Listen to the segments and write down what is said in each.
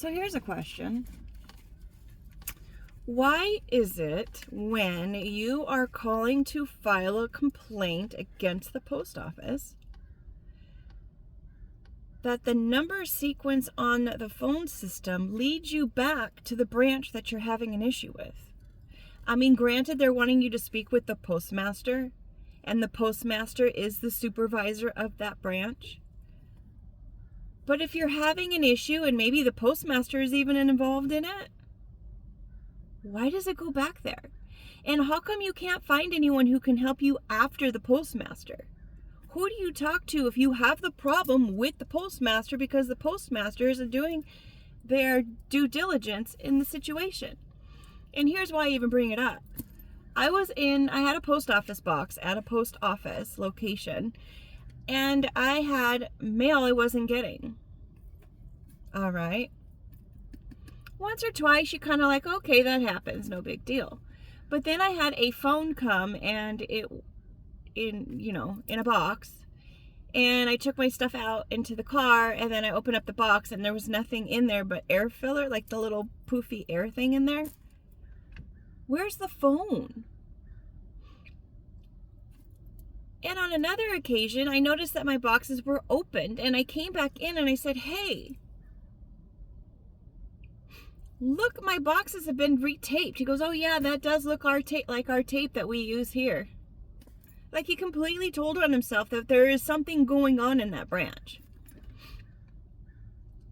So here's a question. Why is it when you are calling to file a complaint against the post office that the number sequence on the phone system leads you back to the branch that you're having an issue with? I mean, granted, they're wanting you to speak with the postmaster, and the postmaster is the supervisor of that branch. But if you're having an issue and maybe the postmaster is even involved in it, why does it go back there? And how come you can't find anyone who can help you after the postmaster? Who do you talk to if you have the problem with the postmaster because the postmaster isn't doing their due diligence in the situation? And here's why I even bring it up. I had a post office box at a post office location, and I had mail I wasn't getting. All right. Once or twice, you kind of like, okay, that happens, no big deal. But then I had a phone come and in a box, and I took my stuff out into the car, and then I opened up the box and there was nothing in there but air filler, like the little poofy air thing in there. Where's the phone? And on another occasion, I noticed that my boxes were opened, and I came back in and I said, hey, look, my boxes have been retaped. He goes, oh yeah, that does look like our tape that we use here. Like, he completely told on himself that there is something going on in that branch.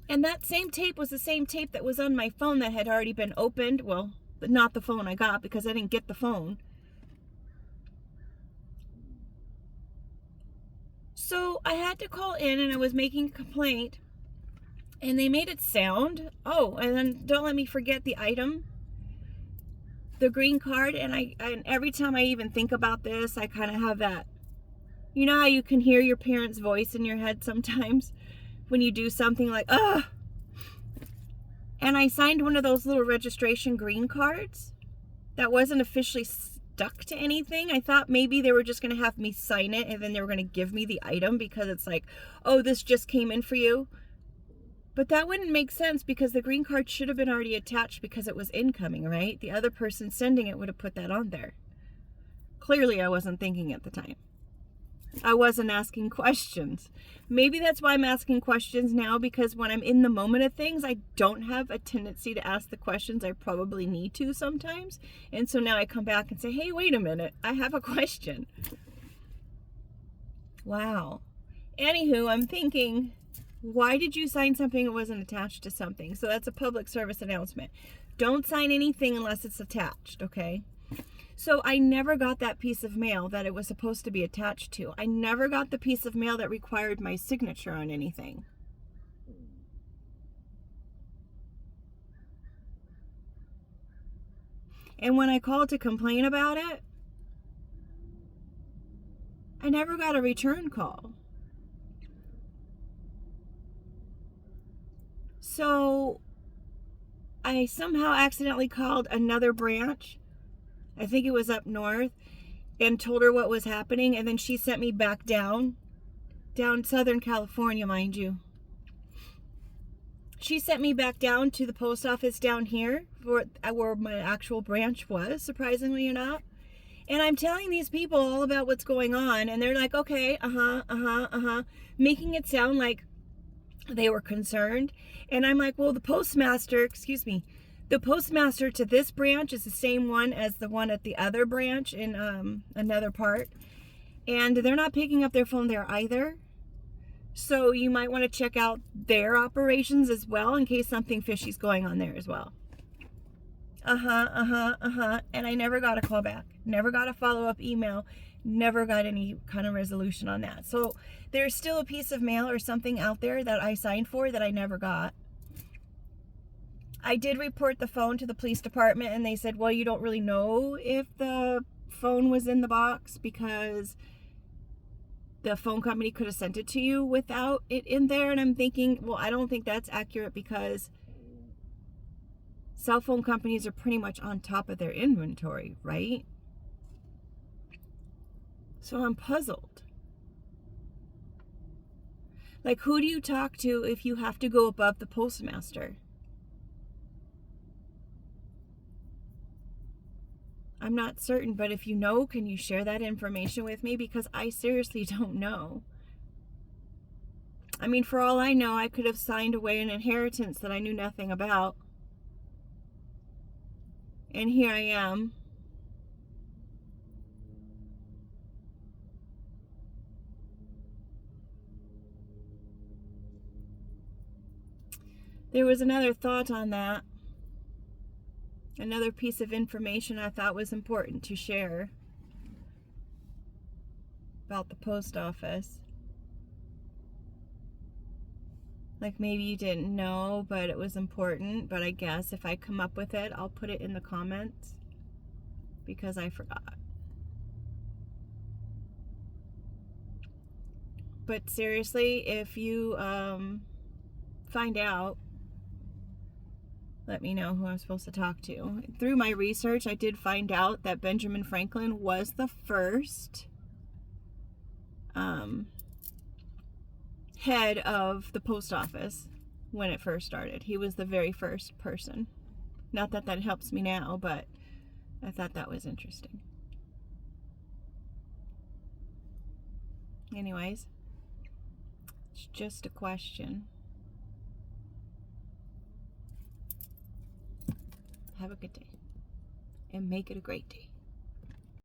And that same tape was the same tape that was on my phone that had already been opened. Well, but not the phone I got because I didn't get the phone. So I had to call in, and I was making a complaint, and they made it sound, oh, and then don't let me forget the item, the green card. And every time I even think about this, I kind of have that, you know how you can hear your parents' voice in your head sometimes when you do something like, ugh. And I signed one of those little registration green cards that wasn't officially stuck to anything. I thought maybe they were just going to have me sign it and then they were going to give me the item because it's like, oh, this just came in for you. But that wouldn't make sense because the green card should have been already attached because it was incoming, right? The other person sending it would have put that on there. Clearly, I wasn't thinking at the time. I wasn't asking questions. Maybe that's why I'm asking questions now, because when I'm in the moment of things, I don't have a tendency to ask the questions I probably need to sometimes. And so now I come back and say, hey, wait a minute, I have a question. Wow. Anywho, I'm thinking, why did you sign something that wasn't attached to something? So that's a public service announcement. Don't sign anything unless it's attached, okay? So I never got that piece of mail that it was supposed to be attached to. I never got the piece of mail that required my signature on anything. And when I called to complain about it, I never got a return call. So I somehow accidentally called another branch, I think it was up north, and told her what was happening, and then she sent me back down Southern California, mind you. She sent me back down to the post office down here where my actual branch was, surprisingly enough. And I'm telling these people all about what's going on, and they're like, okay, making it sound like they were concerned. And I'm like, well, the postmaster to this branch is the same one as the one at the other branch in another part. And they're not picking up their phone there either. So you might want to check out their operations as well in case something fishy's going on there as well. And I never got a call back. Never got a follow-up email. Never got any kind of resolution on that. So there's still a piece of mail or something out there that I signed for that I never got. I did report the phone to the police department, and they said, well, you don't really know if the phone was in the box because the phone company could have sent it to you without it in there. And I'm thinking, well, I don't think that's accurate because cell phone companies are pretty much on top of their inventory, right? So I'm puzzled. Like, who do you talk to if you have to go above the postmaster? I'm not certain, but if you know, can you share that information with me? Because I seriously don't know. I mean, for all I know, I could have signed away an inheritance that I knew nothing about. And here I am. There was another thought on that. Another piece of information I thought was important to share about the post office. Like maybe you didn't know, but it was important. But I guess if I come up with it, I'll put it in the comments because I forgot. But seriously, if you find out, let me know who I'm supposed to talk to. Through my research, I did find out that Benjamin Franklin was the first head of the post office when it first started. He was the very first person. Not that that helps me now, but I thought that was interesting. Anyways, it's just a question. Have a good day and make it a great day.